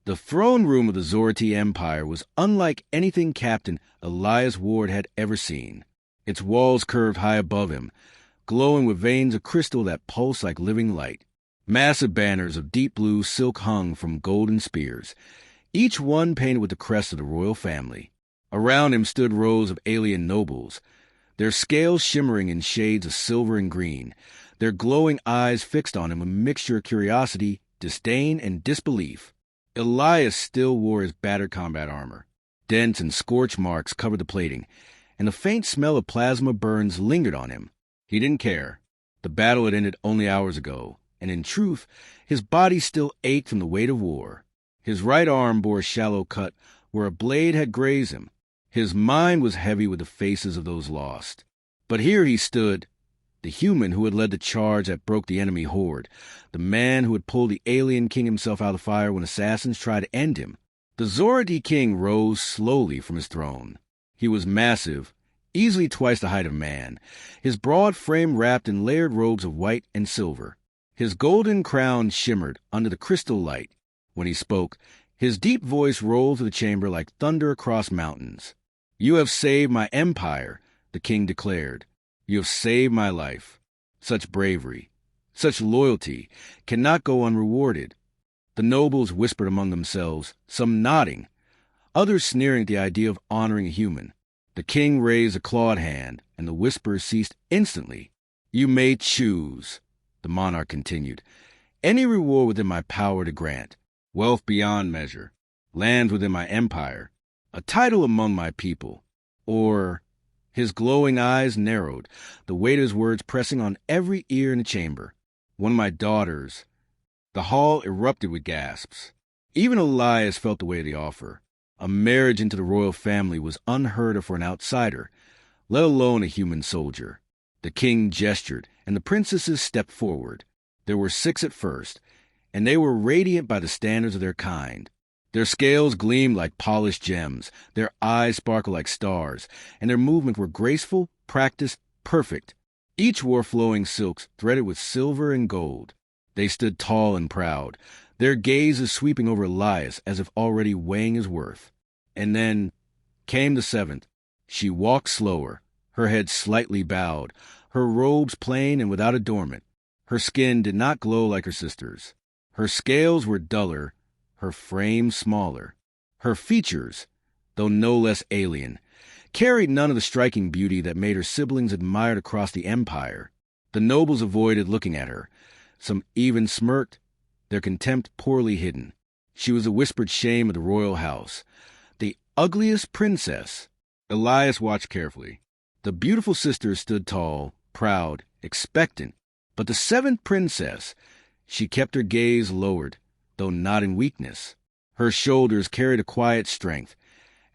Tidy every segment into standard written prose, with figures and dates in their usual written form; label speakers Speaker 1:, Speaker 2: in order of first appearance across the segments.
Speaker 1: The throne room of the Zorti Empire was unlike anything Captain Elias Ward had ever seen. Its walls curved high above him, glowing with veins of crystal that pulsed like living light. Massive banners of deep blue silk hung from golden spears, each one painted with the crest of the royal family. Around him stood rows of alien nobles, their scales shimmering in shades of silver and green, their glowing eyes fixed on him with a mixture of curiosity, disdain, and disbelief. Elias still wore his battered combat armor. Dents and scorch marks covered the plating, and the faint smell of plasma burns lingered on him. He didn't care. The battle had ended only hours ago, and in truth, his body still ached from the weight of war. His right arm bore a shallow cut where a blade had grazed him. His mind was heavy with the faces of those lost. But here he stood, the human who had led the charge that broke the enemy horde, the man who had pulled the alien king himself out of the fire when assassins tried to end him. The Zorati king rose slowly from his throne. He was massive, easily twice the height of man, his broad frame wrapped in layered robes of white and silver. His golden crown shimmered under the crystal light. When he spoke, his deep voice rolled through the chamber like thunder across mountains. "You have saved my empire," the king declared. "You have saved my life." Such bravery, such loyalty, cannot go unrewarded. The nobles whispered among themselves, some nodding, others sneering at the idea of honoring a human. The king raised a clawed hand, and the whispers ceased instantly. "You may choose," the monarch continued, "any reward within my power to grant. Wealth beyond measure, lands within my empire, a title among my people, or—" His glowing eyes narrowed, the weight of his words pressing on every ear in the chamber. "One of my daughters." The hall erupted with gasps. Even Elias felt the weight of the offer. A marriage into the royal family was unheard of for an outsider, let alone a human soldier. The king gestured, and the princesses stepped forward. There were 6 at first, and they were radiant by the standards of their kind. Their scales gleamed like polished gems, their eyes sparkled like stars, and their movements were graceful, practiced, perfect. Each wore flowing silks threaded with silver and gold. They stood tall and proud, their gazes sweeping over Elias as if already weighing his worth. And then came the 7th. She walked slower, her head slightly bowed, her robes plain and without adornment. Her skin did not glow like her sister's. Her scales were duller, her frame smaller. Her features, though no less alien, carried none of the striking beauty that made her siblings admired across the empire. The nobles avoided looking at her. Some even smirked, their contempt poorly hidden. She was the whispered shame of the royal house. The ugliest princess. Elias watched carefully. The beautiful sister stood tall, proud, expectant. But the 7th princess, she kept her gaze lowered, though not in weakness. Her shoulders carried a quiet strength,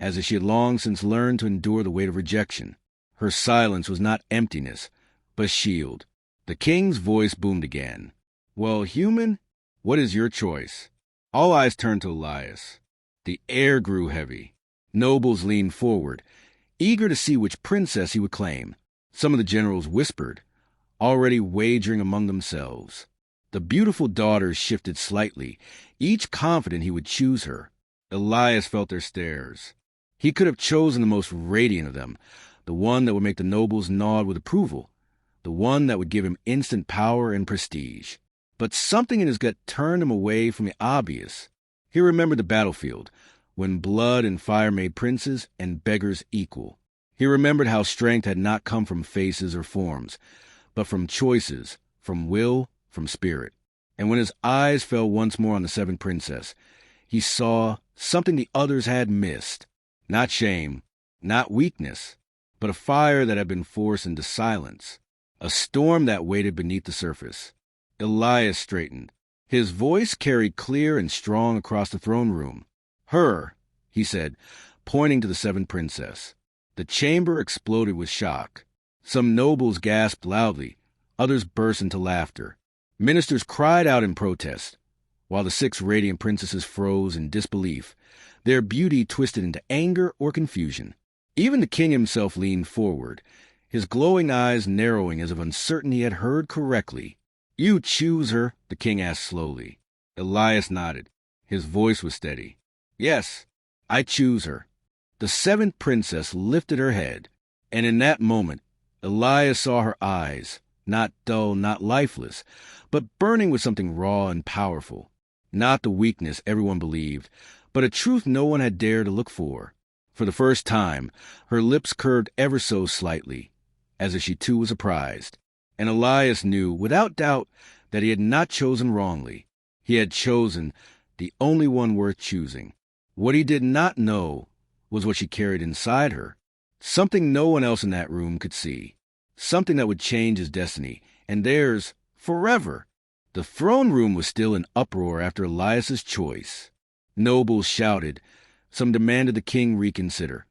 Speaker 1: as if she had long since learned to endure the weight of rejection. Her silence was not emptiness, but a shield. The king's voice boomed again. "Well, human, what is your choice?" All eyes turned to Elias. The air grew heavy. Nobles leaned forward, eager to see which princess he would claim. Some of the generals whispered, already wagering among themselves. The beautiful daughters shifted slightly, each confident he would choose her. Elias felt their stares. He could have chosen the most radiant of them, the one that would make the nobles nod with approval, the one that would give him instant power and prestige. But something in his gut turned him away from the obvious. He remembered the battlefield, when blood and fire made princes and beggars equal. He remembered how strength had not come from faces or forms, but from choices, from will, from spirit. And when his eyes fell once more on the 7th princess, he saw something the others had missed. Not shame, not weakness, but a fire that had been forced into silence, a storm that waited beneath the surface. Elias straightened. His voice carried clear and strong across the throne room. "Her," he said, pointing to the 7th princess. The chamber exploded with shock. Some nobles gasped loudly, others burst into laughter. Ministers cried out in protest, while the 6 radiant princesses froze in disbelief, their beauty twisted into anger or confusion. Even the king himself leaned forward, his glowing eyes narrowing as if uncertain he had heard correctly. "You choose her?" the king asked slowly. Elias nodded. His voice was steady. Yes, I choose her. The seventh princess lifted her head, and in that moment, Elias saw her eyes, not dull, not lifeless, but burning with something raw and powerful. Not the weakness everyone believed, but a truth no one had dared to look for. For the first time, her lips curved ever so slightly, as if she too was surprised. And Elias knew, without doubt, that he had not chosen wrongly. He had chosen the only one worth choosing. What he did not know was what she carried inside her. Something no one else in that room could see. Something that would change his destiny, and theirs forever. The throne room was still in uproar after Elias's choice. Nobles shouted. Some demanded the king reconsider.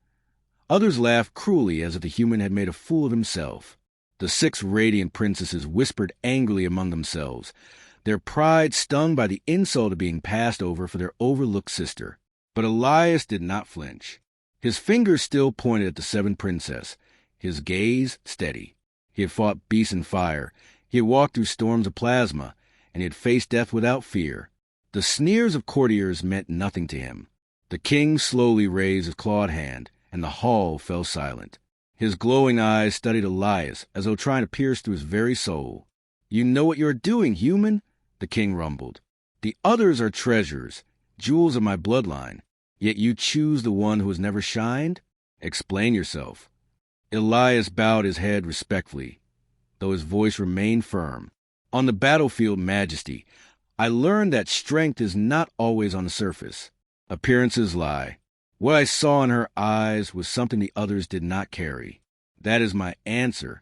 Speaker 1: Others laughed cruelly as if the human had made a fool of himself. The 6 radiant princesses whispered angrily among themselves, their pride stung by the insult of being passed over for their overlooked sister. But Elias did not flinch. His fingers still pointed at the 7th princess, his gaze steady. He had fought beasts in fire, he had walked through storms of plasma, and he had faced death without fear. The sneers of courtiers meant nothing to him. The king slowly raised his clawed hand, and the hall fell silent. His glowing eyes studied Elias as though trying to pierce through his very soul. "You know what you are doing, human," the king rumbled. "The others are treasures, jewels of my bloodline, yet you choose the one who has never shined? Explain yourself." Elias bowed his head respectfully, though his voice remained firm. "On the battlefield, Majesty, I learned that strength is not always on the surface. Appearances lie. What I saw in her eyes was something the others did not carry. That is my answer."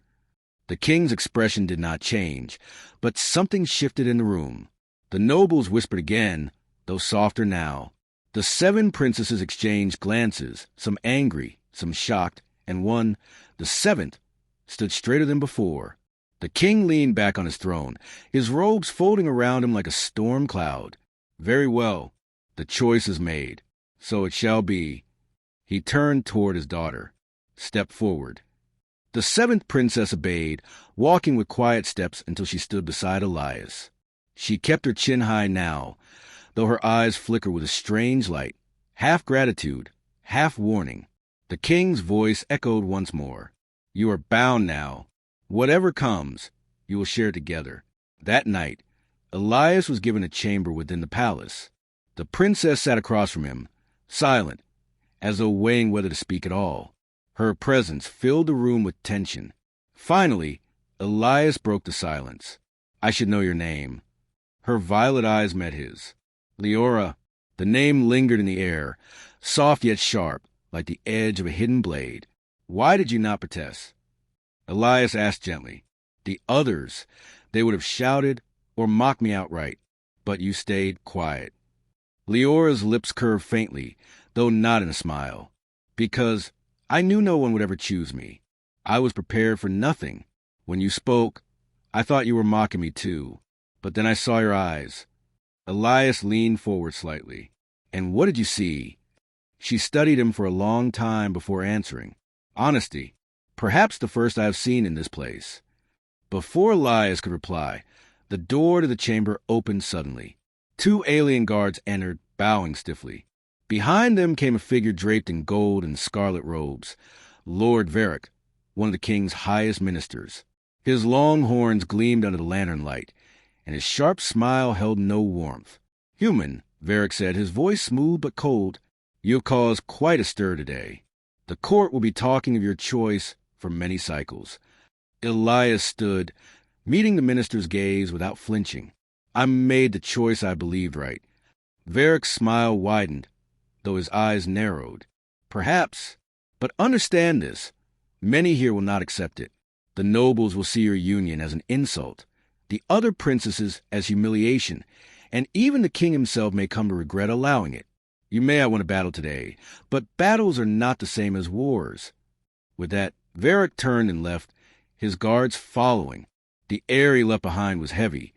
Speaker 1: The king's expression did not change, but something shifted in the room. The nobles whispered again, though softer now. The 7 princesses exchanged glances, some angry, some shocked, and one, the 7th, stood straighter than before. The king leaned back on his throne, his robes folding around him like a storm cloud. "Very well. The choice is made. So it shall be." He turned toward his daughter. "Step forward." The 7th princess obeyed, walking with quiet steps until she stood beside Elias. She kept her chin high now, though her eyes flickered with a strange light, half gratitude, half warning. The king's voice echoed once more. "You are bound now. Whatever comes, you will share together." That night, Elias was given a chamber within the palace. The princess sat across from him, silent, as though weighing whether to speak at all. Her presence filled the room with tension. Finally, Elias broke the silence. "I should know your name." Her violet eyes met his. "Leora." The name lingered in the air, soft yet sharp, like the edge of a hidden blade. "Why did you not protest?" Elias asked gently. "The others, they would have shouted or mocked me outright, but you stayed quiet." Leora's lips curved faintly, though not in a smile. "Because I knew no one would ever choose me. I was prepared for nothing. When you spoke, I thought you were mocking me too. But then I saw your eyes." Elias leaned forward slightly. "And what did you see?" She studied him for a long time before answering. "Honesty. Perhaps the first I have seen in this place." Before Elias could reply, the door to the chamber opened suddenly. 2 alien guards entered, bowing stiffly. Behind them came a figure draped in gold and scarlet robes, Lord Varric, one of the king's highest ministers. His long horns gleamed under the lantern light, and his sharp smile held no warmth. "Human," Varric said, his voice smooth but cold, "you have caused quite a stir today. The court will be talking of your choice for many cycles." Elias stood, meeting the minister's gaze without flinching. "I made the choice I believed right." Varric's smile widened, though his eyes narrowed. "Perhaps, but understand this. Many here will not accept it. The nobles will see your union as an insult, the other princesses as humiliation, and even the king himself may come to regret allowing it. You may not win a battle today, but battles are not the same as wars." With that, Varric turned and left, his guards following. The air he left behind was heavy,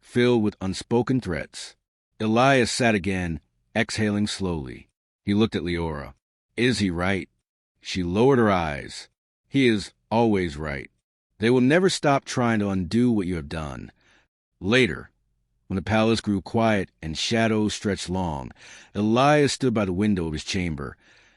Speaker 1: filled with unspoken threats. Elias sat again, exhaling slowly. He looked at Leora. "Is he right?" She lowered her eyes. "He is always right. They will never stop trying to undo what you have done. Later, When the palace grew quiet and shadows stretched long, Elias stood by the window of his chamber,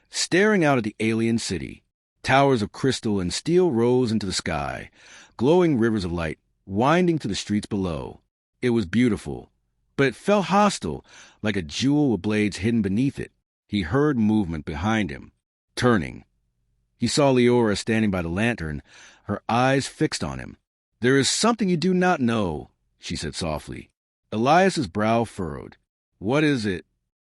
Speaker 1: staring out at the alien city. Towers of crystal and steel rose into the sky, glowing rivers of light winding to the streets below. It was beautiful, but it felt hostile, like a jewel with blades hidden beneath it. He heard movement behind him. Turning, he saw Leora standing by the lantern, her eyes fixed on him. "There is something you do not know," she said softly. Elias's brow furrowed. "What is it?"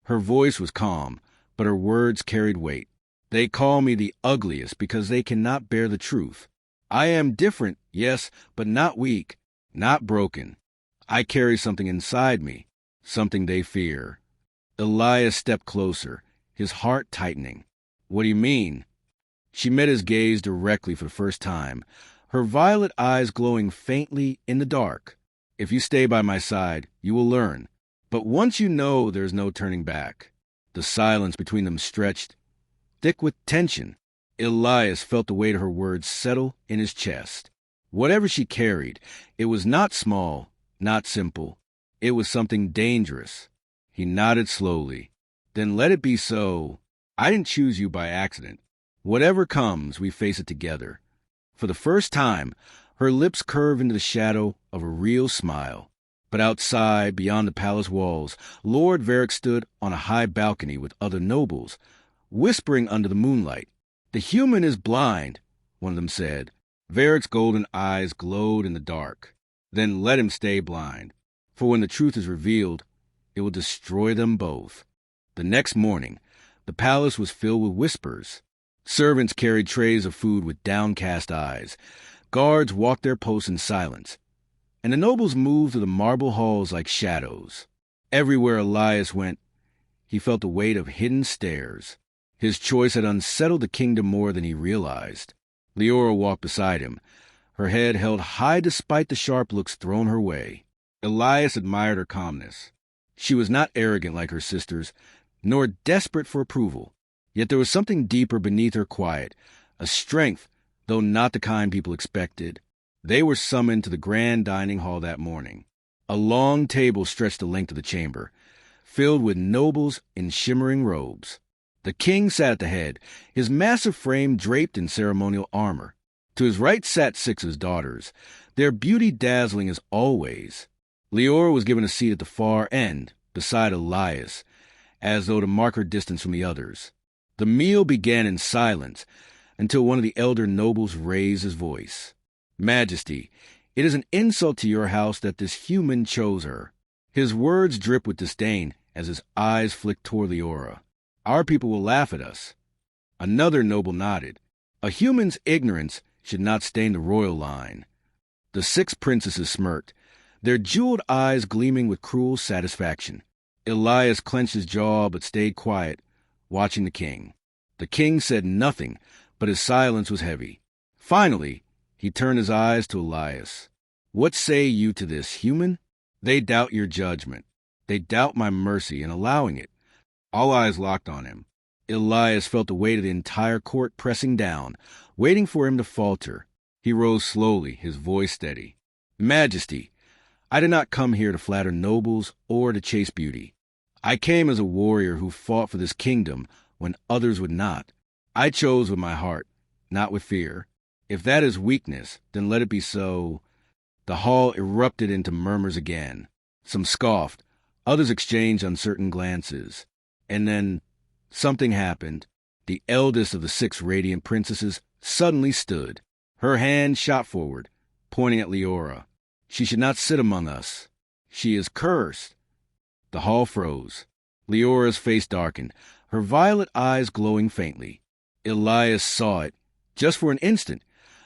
Speaker 1: Her voice was calm, but her words carried weight. "They call me the ugliest because they cannot bear the truth. I am different, yes, but not weak, not broken. I carry something inside me, something they fear." Elias stepped closer, his heart tightening. "What do you mean?" She met his gaze directly for the first time, her violet eyes glowing faintly in the dark. "If you stay by my side, you will learn. But once you know, there is no turning back." The silence between them stretched, thick with tension. Elias felt the weight of her words settle in his chest. Whatever she carried, it was not small, not simple. It was something dangerous. He nodded slowly. "Then let it be so. I didn't choose you by accident. Whatever comes, we face it together." For the first time, her lips curved into the shadow of a real smile. But outside, beyond the palace walls, Lord Varric stood on a high balcony with other nobles, whispering under the moonlight. "The human is blind," one of them said. Varric's golden eyes glowed in the dark. "Then let him stay blind, for when the truth is revealed, it will destroy them both." The next morning, the palace was filled with whispers. Servants carried trays of food with downcast eyes. Guards walked their posts in silence, and the nobles moved through the marble halls like shadows. Everywhere Elias went, he felt the weight of hidden stares. His choice had unsettled the kingdom more than he realized. Leora walked beside him, her head held high despite the sharp looks thrown her way. Elias admired her calmness. She was not arrogant like her sisters, nor desperate for approval. Yet there was something deeper beneath her quiet, a strength, though not the kind people expected. They were summoned to the grand dining hall that morning. A long table stretched the length of the chamber, filled with nobles in shimmering robes. The king sat at the head, his massive frame draped in ceremonial armor. To his right sat 6 of his daughters, their beauty dazzling as always. Leora was given a seat at the far end, beside Elias, as though to mark her distance from the others. The meal began in silence, until one of the elder nobles raised his voice. "Majesty, it is an insult to your house that this human chose her." His words dripped with disdain as his eyes flicked toward Leora. "Our people will laugh at us." Another noble nodded. "A human's ignorance should not stain the royal line." The 6 princesses smirked, their jeweled eyes gleaming with cruel satisfaction. Elias clenched his jaw but stayed quiet, watching the king. The king said nothing, but his silence was heavy. Finally, he turned his eyes to Elias. "What say you to this, human? They doubt your judgment. They doubt my mercy in allowing it." All eyes locked on him. Elias felt the weight of the entire court pressing down, waiting for him to falter. He rose slowly, his voice steady. "Majesty, I did not come here to flatter nobles or to chase beauty. I came as a warrior who fought for this kingdom when others would not. I chose with my heart, not with fear. If that is weakness, then let it be so." The hall erupted into murmurs again. Some scoffed, others exchanged uncertain glances. And then something happened. The eldest of the 6 radiant princesses suddenly stood. Her hand shot forward, pointing at Leora. "She should not sit among us. She is cursed." The hall froze. Leora's face darkened, her violet eyes glowing faintly. Elias saw it, just for an instant,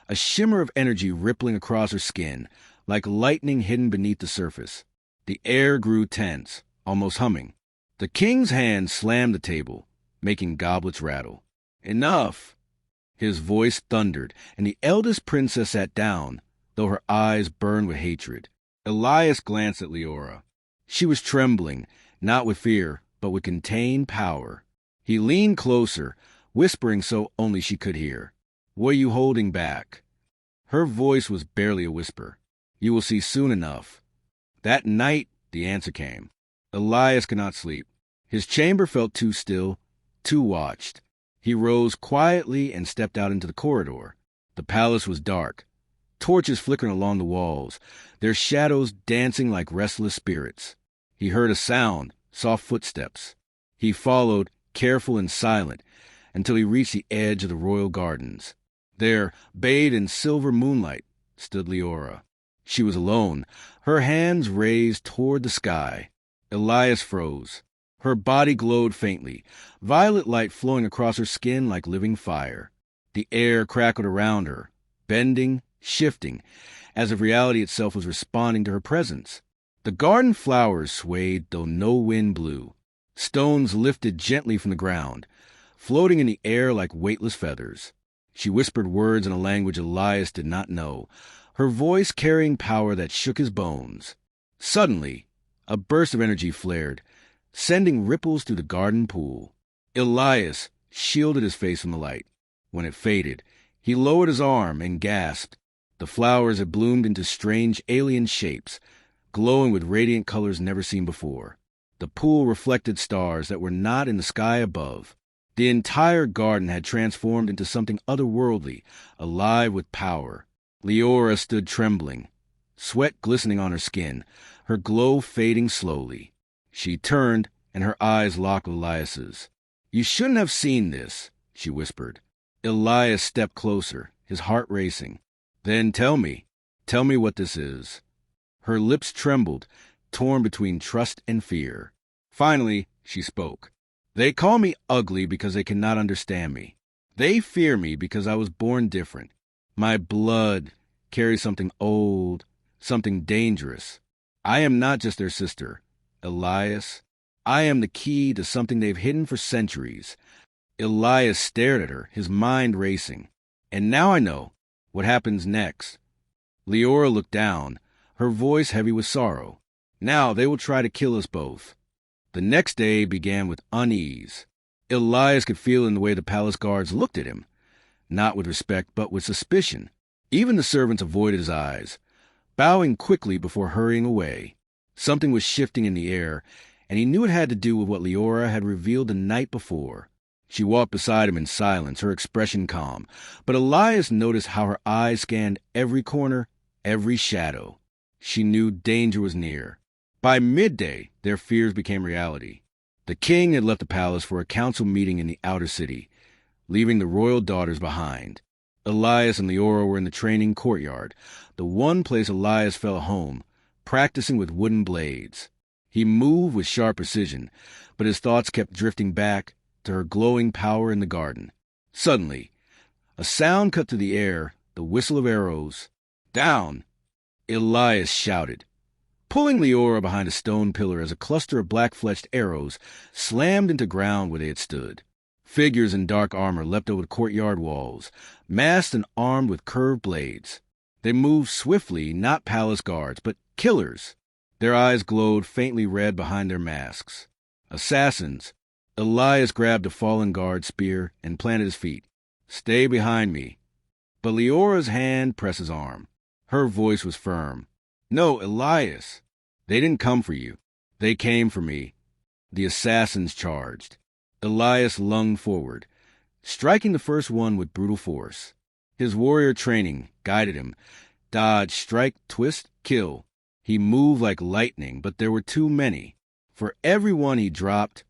Speaker 1: a shimmer of energy rippling across her skin, like lightning hidden beneath the surface. The air grew tense, almost humming. The king's hand slammed the table, making goblets rattle. "Enough!" His voice thundered, and the eldest princess sat down, though her eyes burned with hatred. Elias glanced at Leora. She was trembling, not with fear, but with contained power. He leaned closer, whispering so only she could hear. "What are you holding back?" Her voice was barely a whisper. "You will see soon enough. That night The answer came. Elias could not sleep. His chamber felt too still, too watched. He rose quietly and stepped out into the corridor. The palace was dark, torches flickering along the walls, their shadows dancing like restless spirits. He heard a sound, soft footsteps. He followed, careful and silent, until he reached the edge of the royal gardens. There, bathed in silver moonlight, stood Leora. She was alone, her hands raised toward the sky. Elias froze. Her body glowed faintly, violet light flowing across her skin like living fire. The air crackled around her, bending, shifting, as if reality itself was responding to her presence. The garden flowers swayed, though no wind blew. Stones lifted gently from the ground, floating in the air like weightless feathers. She whispered words in a language Elias did not know, her voice carrying power that shook his bones. Suddenly, a burst of energy flared, sending ripples through the garden pool. Elias shielded his face from the light. When it faded, he lowered his arm and gasped. The flowers had bloomed into strange alien shapes, glowing with radiant colors never seen before. The pool reflected stars that were not in the sky above. The entire garden had transformed into something otherworldly, alive with power. Leora stood trembling, sweat glistening on her skin, her glow fading slowly. She turned, and her eyes locked with Elias's. "You shouldn't have seen this," she whispered. Elias stepped closer, his heart racing. "Then tell me what this is." Her lips trembled, torn between trust and fear. Finally, she spoke. "They call me ugly because they cannot understand me. They fear me because I was born different. My blood carries something old, something dangerous. I am not just their sister, Elias. I am the key to something they've hidden for centuries." Elias stared at her, his mind racing. "And now I know what happens next." Leora looked down, her voice heavy with sorrow. "Now they will try to kill us both." The next day began with unease. Elias could feel in the way the palace guards looked at him, not with respect but with suspicion. Even the servants avoided his eyes, bowing quickly before hurrying away. Something was shifting in the air, and he knew it had to do with what Leora had revealed the night before. She walked beside him in silence, her expression calm, but Elias noticed how her eyes scanned every corner, every shadow. She knew danger was near. By midday, their fears became reality. The king had left the palace for a council meeting in the outer city, leaving the royal daughters behind. Elias and Leora were in the training courtyard, the one place Elias felt home, practicing with wooden blades. He moved with sharp precision, but his thoughts kept drifting back to her glowing power in the garden. Suddenly, a sound cut through the air, the whistle of arrows. "Down!" Elias shouted, pulling Leora behind a stone pillar as a cluster of black-fletched arrows slammed into ground where they had stood. Figures in dark armor leapt over the courtyard walls, masked and armed with curved blades. They moved swiftly, not palace guards, but killers. Their eyes glowed faintly red behind their masks. Assassins. Elias grabbed a fallen guard's spear and planted his feet. "Stay behind me." But Leora's hand pressed his arm. Her voice was firm. "No, Elias. They didn't come for you. They came for me." The assassins charged. Elias lunged forward, striking the first one with brutal force. His warrior training guided him. Dodge, strike, twist, kill. He moved like lightning, but there were too many. For every one he dropped,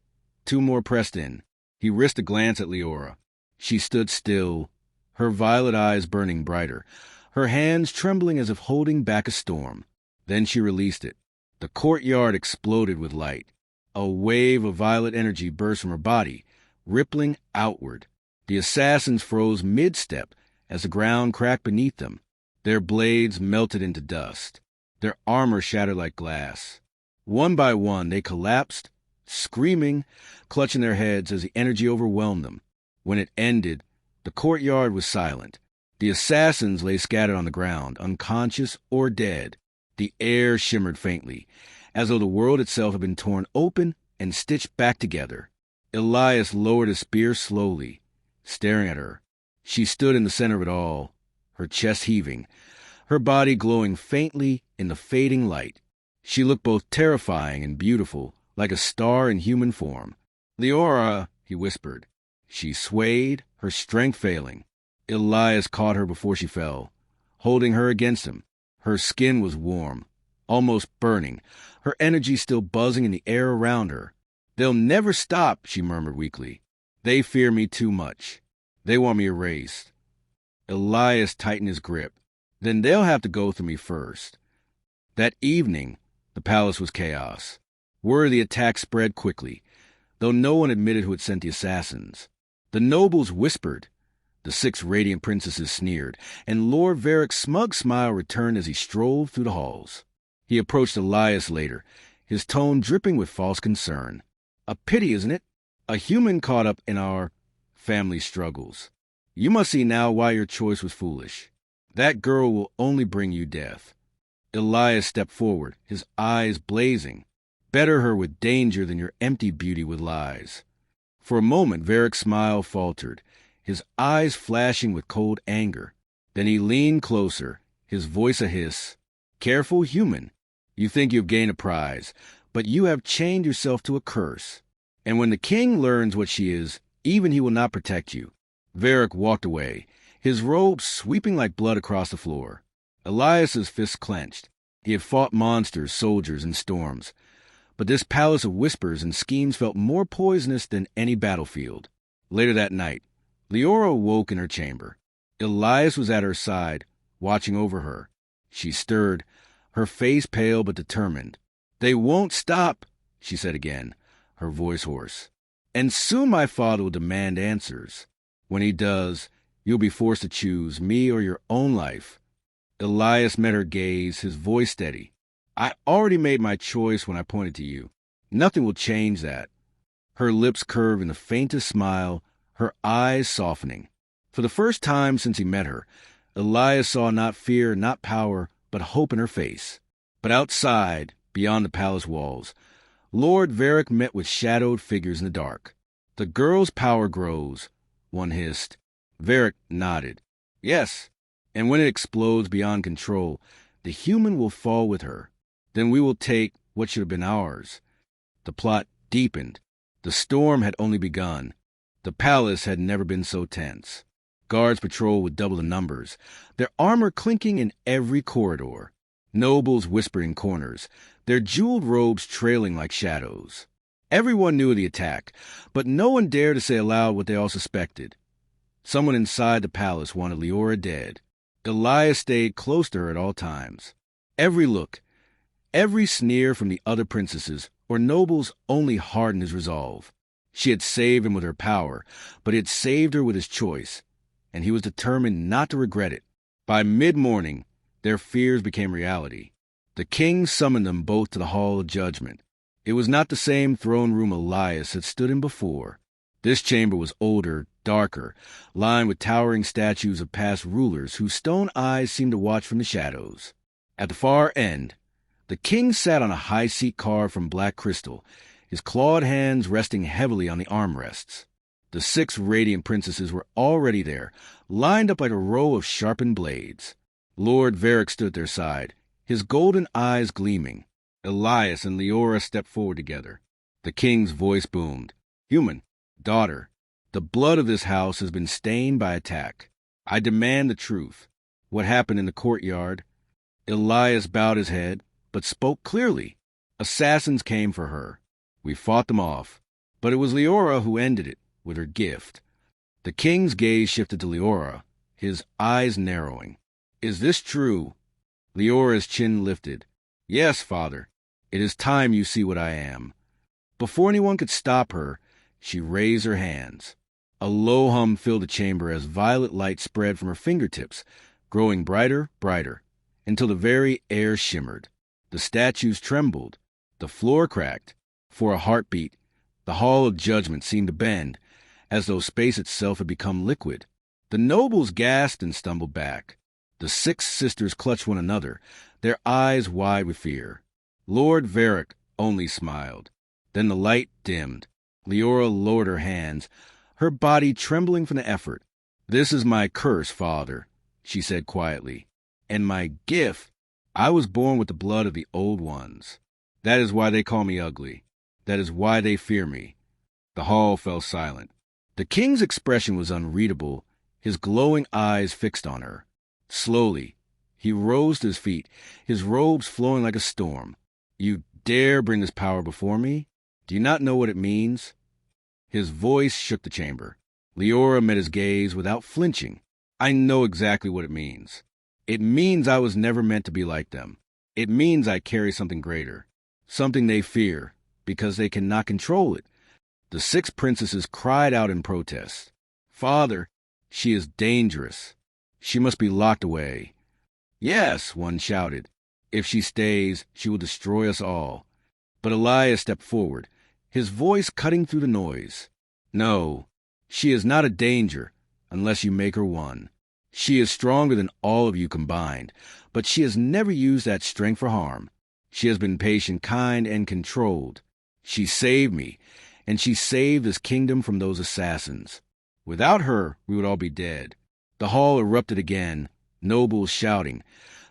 Speaker 1: two more pressed in. He risked a glance at Leora. She stood still, her violet eyes burning brighter, her hands trembling as if holding back a storm. Then she released it. The courtyard exploded with light. A wave of violet energy burst from her body, rippling outward. The assassins froze mid-step as the ground cracked beneath them. Their blades melted into dust. Their armor shattered like glass. One by one, they collapsed, screaming, clutching their heads as the energy overwhelmed them. When it ended, the courtyard was silent. The assassins lay scattered on the ground, unconscious or dead. The air shimmered faintly, as though the world itself had been torn open and stitched back together. Elias lowered his spear slowly, staring at her. She stood in the center of it all, her chest heaving, her body glowing faintly in the fading light. She looked both terrifying and beautiful, like a star in human form. "Leora," he whispered. She swayed, her strength failing. Elias caught her before she fell, holding her against him. Her skin was warm, almost burning, her energy still buzzing in the air around her. "They'll never stop," she murmured weakly. "They fear me too much. They want me erased." Elias tightened his grip. "Then they'll have to go through me first." That evening, the palace was chaos. Word of the attack spread quickly, though no one admitted who had sent the assassins. The nobles whispered. The 6 radiant princesses sneered, and Lord Varric's smug smile returned as he strolled through the halls. He approached Elias later, his tone dripping with false concern. "A pity, isn't it? A human caught up in our family struggles. You must see now why your choice was foolish. That girl will only bring you death." Elias stepped forward, his eyes blazing. "Better her with danger than your empty beauty with lies." For a moment, Varric's smile faltered, his eyes flashing with cold anger. Then he leaned closer, his voice a hiss. "Careful, human. You think you've gained a prize, but you have chained yourself to a curse. And when the king learns what she is, even he will not protect you." Varric walked away, his robe sweeping like blood across the floor. Elias's fists clenched. He had fought monsters, soldiers, and storms. But this palace of whispers and schemes felt more poisonous than any battlefield. Later that night, Leora woke in her chamber. Elias was at her side, watching over her. She stirred, her face pale but determined. "They won't stop," she said again, her voice hoarse. "And soon my father will demand answers. When he does, you'll be forced to choose me or your own life." Elias met her gaze, his voice steady. "I already made my choice when I pointed to you. Nothing will change that." Her lips curved in the faintest smile, her eyes softening. For the first time since he met her, Elias saw not fear, not power, but hope in her face. But outside, beyond the palace walls, Lord Varric met with shadowed figures in the dark. "The girl's power grows," one hissed. Varric nodded. "Yes, and when it explodes beyond control, the human will fall with her. Then we will take what should have been ours." The plot deepened. The storm had only begun. The palace had never been so tense. Guards patrolled with double the numbers, their armor clinking in every corridor. Nobles whispered in corners, their jeweled robes trailing like shadows. Everyone knew of the attack, but no one dared to say aloud what they all suspected. Someone inside the palace wanted Leora dead. Elias stayed close to her at all times. Every look, every sneer from the other princesses or nobles only hardened his resolve. She had saved him with her power, but he had saved her with his choice, and he was determined not to regret it. By mid-morning, their fears became reality. The king summoned them both to the Hall of Judgment. It was not the same throne room Elias had stood in before. This chamber was older, darker, lined with towering statues of past rulers whose stone eyes seemed to watch from the shadows. At the far end, the king sat on a high seat carved from black crystal, his clawed hands resting heavily on the armrests. The 6 radiant princesses were already there, lined up like a row of sharpened blades. Lord Varric stood at their side, his golden eyes gleaming. Elias and Leora stepped forward together. The king's voice boomed. "Human, daughter, the blood of this house has been stained by attack. I demand the truth. What happened in the courtyard?" Elias bowed his head, but spoke clearly. "Assassins came for her. We fought them off. But it was Leora who ended it, with her gift." The king's gaze shifted to Leora, his eyes narrowing. "Is this true?" Leora's chin lifted. "Yes, father. It is time you see what I am." Before anyone could stop her, she raised her hands. A low hum filled the chamber as violet light spread from her fingertips, growing brighter, brighter, until the very air shimmered. The statues trembled. The floor cracked. For a heartbeat, the Hall of Judgment seemed to bend, as though space itself had become liquid. The nobles gasped and stumbled back. The 6 sisters clutched one another, their eyes wide with fear. Lord Varric only smiled. Then the light dimmed. Leora lowered her hands, her body trembling from the effort. "This is my curse, father," she said quietly. "And my gift." I was born with the blood of the old ones. That is why they call me ugly. That is why they fear me." The hall fell silent. The king's expression was unreadable, his glowing eyes fixed on her. Slowly, he rose to his feet, his robes flowing like a storm. "You dare bring this power before me? Do you not know what it means?" His voice shook the chamber. Leora met his gaze without flinching. "I know exactly what it means. It means I was never meant to be like them. It means I carry something greater, something they fear, because they cannot control it." The 6 princesses cried out in protest. "Father, she is dangerous. She must be locked away." "Yes," one shouted. "If she stays, she will destroy us all." But Elias stepped forward, his voice cutting through the noise. "No, she is not a danger, unless you make her one. She is stronger than all of you combined, but she has never used that strength for harm. She has been patient, kind, and controlled. She saved me, and she saved this kingdom from those assassins. Without her, we would all be dead." The hall erupted again, nobles shouting,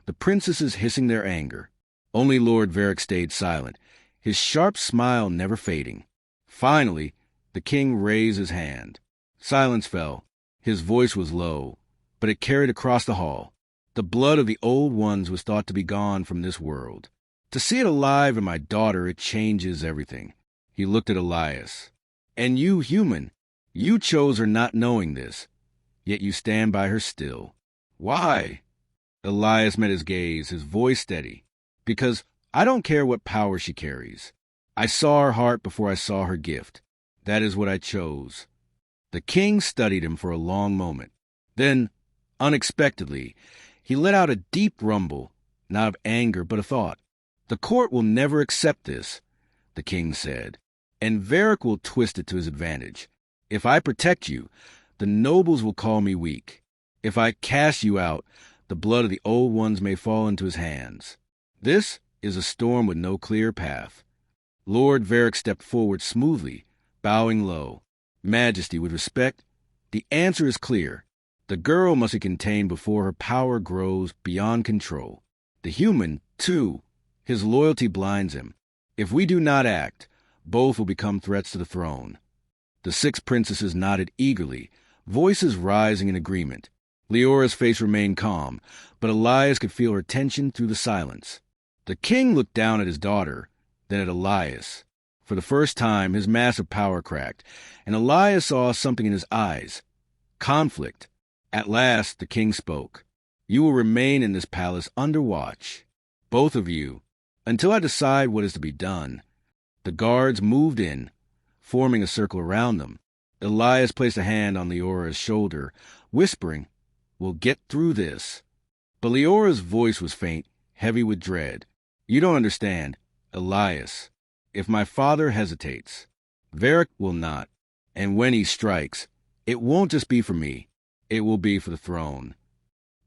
Speaker 1: the princesses hissing their anger. Only Lord Varric stayed silent, his sharp smile never fading. Finally, the king raised his hand. Silence fell. His voice was low, but it carried across the hall. The blood of the old ones was thought to be gone from this world. To see it alive in my daughter, it changes everything. He looked at Elias. "And you, human, you chose her not knowing this, yet you stand by her still. Why?" Elias met his gaze, his voice steady. "Because I don't care what power she carries. I saw her heart before I saw her gift. That is what I chose." The king studied him for a long moment. Then, unexpectedly, he let out a deep rumble, not of anger but of thought. "The court will never accept this," the king said, "and Varric will twist it to his advantage. If I protect you, the nobles will call me weak. If I cast you out, the blood of the old ones may fall into his hands. This is a storm with no clear path." Lord Varric stepped forward smoothly, bowing low. "Majesty, with respect, the answer is clear. The girl must be contained before her power grows beyond control. The human, too, his loyalty blinds him. If we do not act, both will become threats to the throne." The 6 princesses nodded eagerly, voices rising in agreement. Leora's face remained calm, but Elias could feel her tension through the silence. The king looked down at his daughter, then at Elias. For the first time, his massive power cracked, and Elias saw something in his eyes. Conflict. At last, the king spoke. "You will remain in this palace under watch. Both of you, until I decide what is to be done." The guards moved in, forming a circle around them. Elias placed a hand on Leora's shoulder, whispering, "We'll get through this." But Leora's voice was faint, heavy with dread. "You don't understand, Elias. If my father hesitates, Varric will not. And when he strikes, it won't just be for me. It will be for the throne."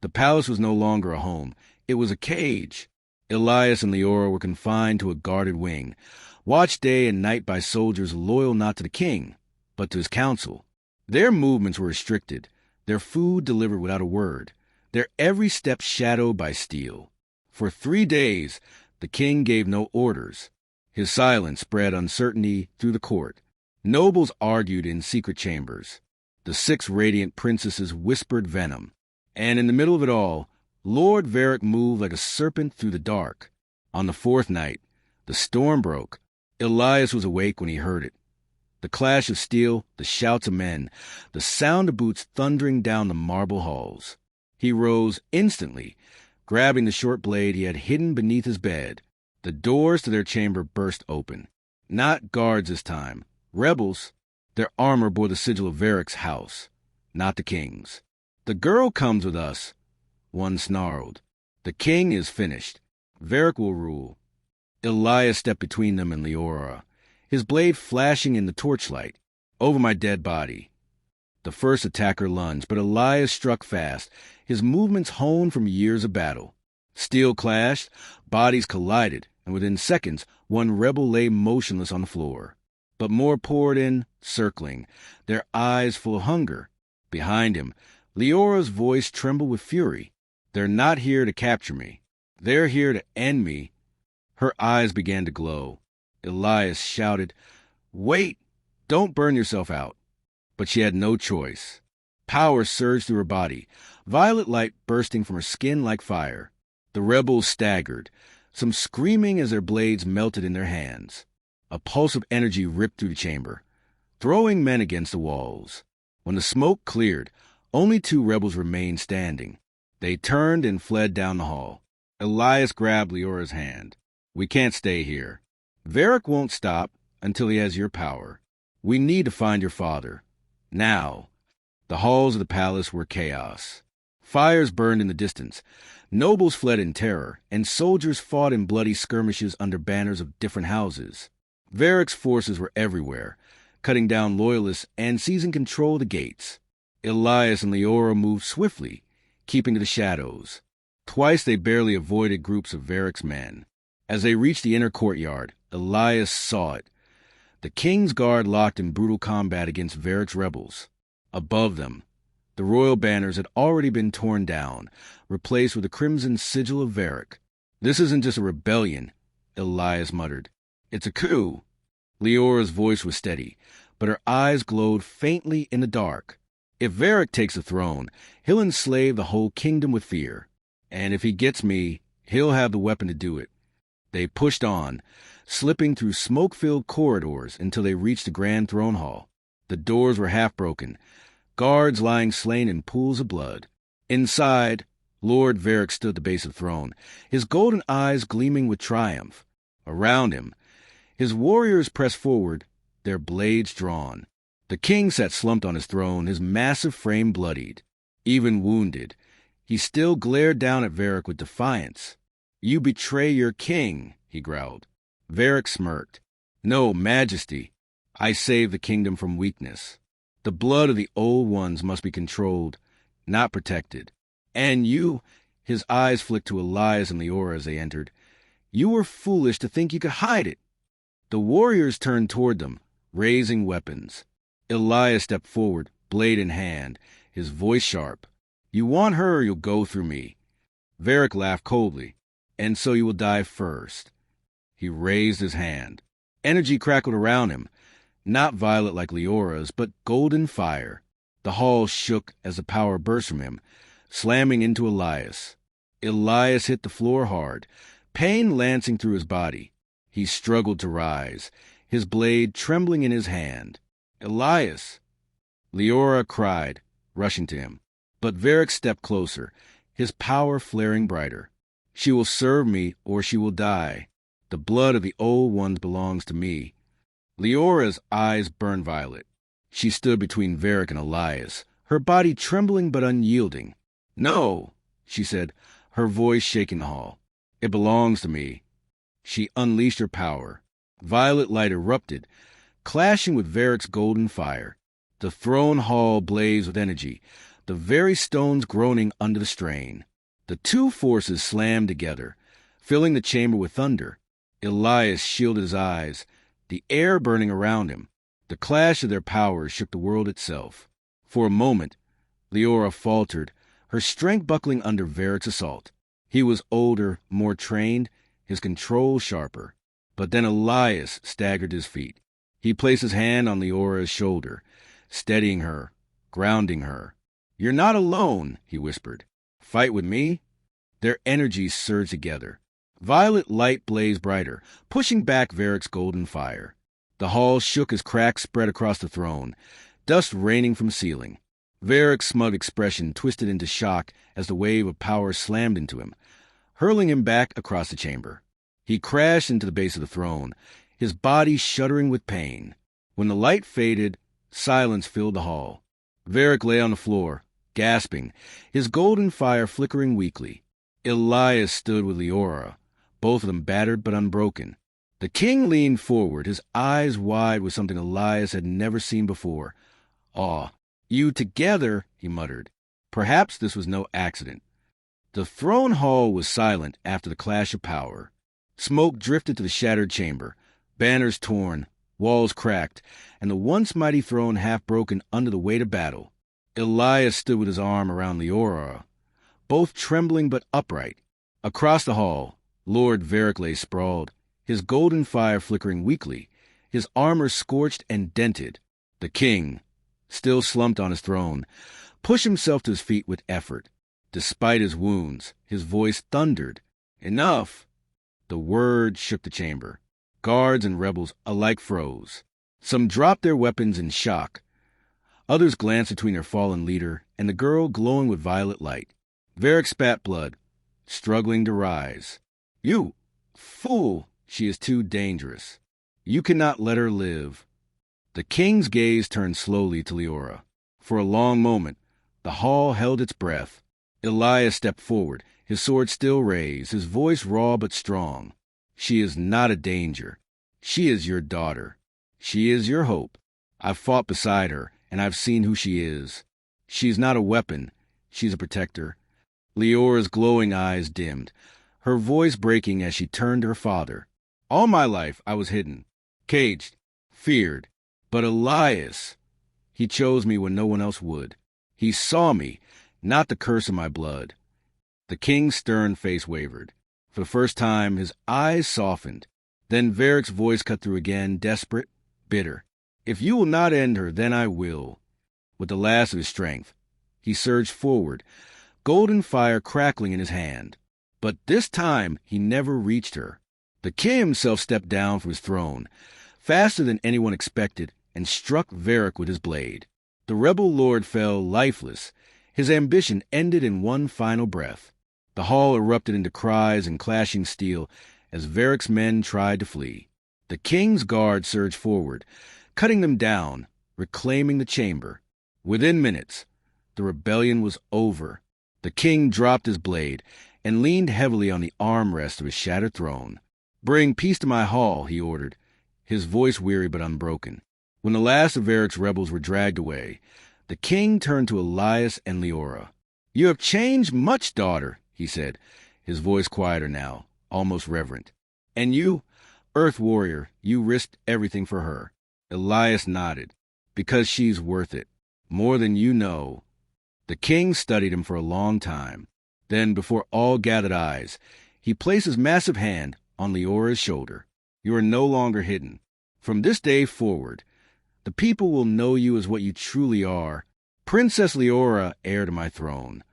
Speaker 1: The palace was no longer a home. It was a cage. Elias and Leora were confined to a guarded wing, watched day and night by soldiers loyal not to the king, but to his council. Their movements were restricted, their food delivered without a word, their every step shadowed by steel. For 3 days, the king gave no orders. His silence spread uncertainty through the court. Nobles argued in secret chambers. The 6 radiant princesses whispered venom. And in the middle of it all, Lord Varric moved like a serpent through the dark. On the 4th night, the storm broke. Elias was awake when he heard it. The clash of steel, the shouts of men, the sound of boots thundering down the marble halls. He rose instantly, grabbing the short blade he had hidden beneath his bed. The doors to their chamber burst open. Not guards this time. Rebels. Their armor bore the sigil of Varric's house, not the king's. "The girl comes with us," one snarled. "The king is finished. Varric will rule." Elias stepped between them and Leora, his blade flashing in the torchlight. "Over my dead body." The first attacker lunged, but Elias struck fast, his movements honed from years of battle. Steel clashed, bodies collided, and within seconds, one rebel lay motionless on the floor. But more poured in, circling, their eyes full of hunger. Behind him, Leora's voice trembled with fury. "They're not here to capture me. They're here to end me. Her eyes began to glow. Elias shouted, "Wait! Don't burn yourself out." But she had no choice. Power surged through her body, violet light bursting from her skin like fire. The rebels staggered, some screaming as their blades melted in their hands. A pulse of energy ripped through the chamber, throwing men against the walls. When the smoke cleared, only 2 rebels remained standing. They turned and fled down the hall. Elias grabbed Leora's hand. "We can't stay here. Varric won't stop until he has your power. We need to find your father. Now." The halls of the palace were chaos. Fires burned in the distance. Nobles fled in terror, and soldiers fought in bloody skirmishes under banners of different houses. Varric's forces were everywhere, cutting down loyalists and seizing control of the gates. Elias and Leora moved swiftly, keeping to the shadows. Twice they barely avoided groups of Varric's men. As they reached the inner courtyard, Elias saw it. The king's guard locked in brutal combat against Varric's rebels. Above them, the royal banners had already been torn down, replaced with the crimson sigil of Varric. "This isn't just a rebellion," Elias muttered. "It's a coup." Leora's voice was steady, but her eyes glowed faintly in the dark. "If Varric takes the throne, he'll enslave the whole kingdom with fear. And if he gets me, he'll have the weapon to do it." They pushed on, slipping through smoke-filled corridors until they reached the grand throne hall. The doors were half broken, guards lying slain in pools of blood. Inside, Lord Varric stood at the base of the throne, his golden eyes gleaming with triumph. Around him, his warriors pressed forward, their blades drawn. The king sat slumped on his throne, his massive frame bloodied. Even wounded, he still glared down at Varric with defiance. "You betray your king," he growled. Varric smirked. "No, Majesty. I save the kingdom from weakness. The blood of the old ones must be controlled, not protected. And you," his eyes flicked to Elias and Leora as they entered, "you were foolish to think you could hide it." The warriors turned toward them, raising weapons. Elias stepped forward, blade in hand, his voice sharp. "You want her or you'll go through me." Varric laughed coldly. "And so you will die first." He raised his hand. Energy crackled around him, not violet like Leora's, but golden fire. The hall shook as the power burst from him, slamming into Elias. Elias hit the floor hard, pain lancing through his body. He struggled to rise, his blade trembling in his hand. "Elias!" Leora cried, rushing to him. But Varric stepped closer, his power flaring brighter. "She will serve me or she will die. The blood of the old ones belongs to me." Leora's eyes burned violet. She stood between Varric and Elias, her body trembling but unyielding. "No," she said, her voice shaking the hall. "It belongs to me." She unleashed her power. Violet light erupted, clashing with Varric's golden fire. The throne hall blazed with energy, the very stones groaning under the strain. The 2 forces slammed together, filling the chamber with thunder. Elias shielded his eyes, the air burning around him. The clash of their powers shook the world itself. For a moment, Leora faltered, her strength buckling under Varric's assault. He was older, more trained, his control sharper. But then Elias staggered to his feet. He placed his hand on Leora's shoulder, steadying her, grounding her. "You're not alone," he whispered. "Fight with me?" Their energies surged together. Violet light blazed brighter, pushing back Varric's golden fire. The hall shook as cracks spread across the throne, dust raining from the ceiling. Varric's smug expression twisted into shock as the wave of power slammed into him, hurling him back across the chamber. He crashed into the base of the throne, his body shuddering with pain. When the light faded, silence filled the hall. Varric lay on the floor, gasping, his golden fire flickering weakly. Elias stood with Leora, both of them battered but unbroken. The king leaned forward, his eyes wide with something Elias had never seen before. "Awe. You together," he muttered. Perhaps this was no accident. The throne hall was silent after the clash of power. Smoke drifted to the shattered chamber, banners torn, walls cracked, and the once mighty throne half broken under the weight of battle. Elias stood with his arm around Leora, both trembling but upright. Across the hall, Lord Varric lay sprawled, his golden fire flickering weakly, his armor scorched and dented. The king, still slumped on his throne, pushed himself to his feet with effort. Despite his wounds, his voice thundered. "Enough!" The word shook the chamber. Guards and rebels alike froze. Some dropped their weapons in shock. Others glanced between their fallen leader and the girl glowing with violet light. Varric spat blood, struggling to rise. "You fool! She is too dangerous. You cannot let her live." The king's gaze turned slowly to Leora. For a long moment, the hall held its breath. Elias stepped forward, his sword still raised, his voice raw but strong. "She is not a danger. She is your daughter. She is your hope. I've fought beside her, and I've seen who she is. She's not a weapon. She's a protector." Leora's glowing eyes dimmed, her voice breaking as she turned to her father. "All my life I was hidden, caged, feared. But Elias, he chose me when no one else would. He saw me, not the curse of my blood." The king's stern face wavered. For the first time, his eyes softened. Then Varric's voice cut through again, desperate, bitter. "If you will not end her, then I will." With the last of his strength, he surged forward, golden fire crackling in his hand. But this time, he never reached her. The king himself stepped down from his throne, faster than anyone expected, and struck Varric with his blade. The rebel lord fell lifeless, his ambition ended in one final breath. The hall erupted into cries and clashing steel as Varric's men tried to flee. The king's guard surged forward, cutting them down, reclaiming the chamber. Within minutes, the rebellion was over. The king dropped his blade and leaned heavily on the armrest of his shattered throne. "Bring peace to my hall," he ordered, his voice weary but unbroken. When the last of Varric's rebels were dragged away, the king turned to Elias and Leora. "You have changed much, daughter," he said, his voice quieter now, almost reverent. "And you, Earth Warrior, you risked everything for her." Elias nodded. "Because she's worth it. More than you know." The king studied him for a long time. Then, before all gathered eyes, he placed his massive hand on Leora's shoulder. "You are no longer hidden. From this day forward, the people will know you as what you truly are. Princess Leora, heir to my throne."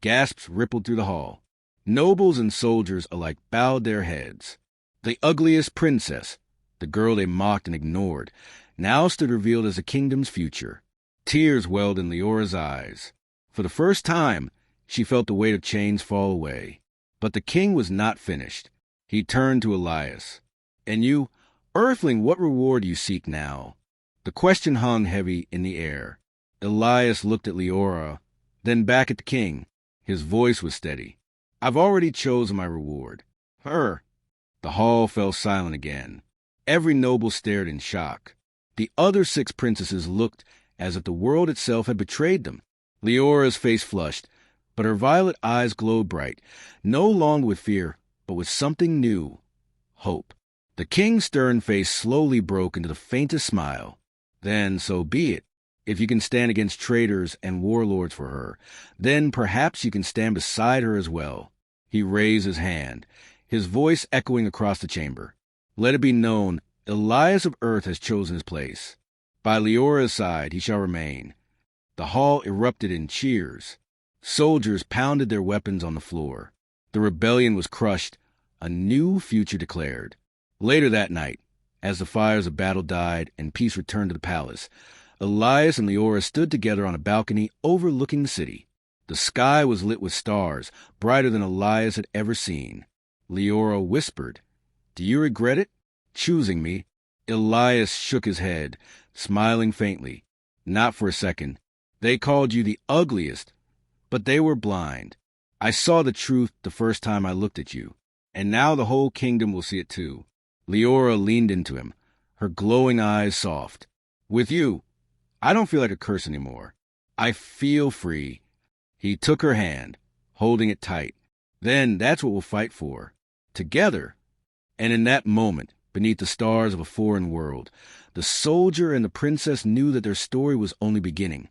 Speaker 1: Gasps rippled through the hall. Nobles and soldiers alike bowed their heads. The ugliest princess, the girl they mocked and ignored, now stood revealed as the kingdom's future. Tears welled in Leora's eyes. For the first time, she felt the weight of chains fall away. But the king was not finished. He turned to Elias. "And you, Earthling, what reward do you seek now?" The question hung heavy in the air. Elias looked at Leora, then back at the king. His voice was steady. "I've already chosen my reward. Her." The hall fell silent again. Every noble stared in shock. The other 6 princesses looked as if the world itself had betrayed them. Leora's face flushed, but her violet eyes glowed bright, no longer with fear, but with something new. Hope. The king's stern face slowly broke into the faintest smile. "Then so be it. If you can stand against traitors and warlords for her, then perhaps you can stand beside her as well." He raised his hand, his voice echoing across the chamber. "Let it be known, Elias of Earth has chosen his place. By Leora's side he shall remain." The hall erupted in cheers. Soldiers pounded their weapons on the floor. The rebellion was crushed, a new future declared. Later that night, as the fires of battle died and peace returned to the palace, Elias and Leora stood together on a balcony overlooking the city. The sky was lit with stars, brighter than Elias had ever seen. Leora whispered, "Do you regret it? Choosing me?" Elias shook his head, smiling faintly. "Not for a second. They called you the ugliest, but they were blind. I saw the truth the first time I looked at you, and now the whole kingdom will see it too." Leora leaned into him, her glowing eyes soft. "With you, I don't feel like a curse anymore. I feel free." He took her hand, holding it tight. "Then that's what we'll fight for. Together." And in that moment, beneath the stars of a foreign world, the soldier and the princess knew that their story was only beginning.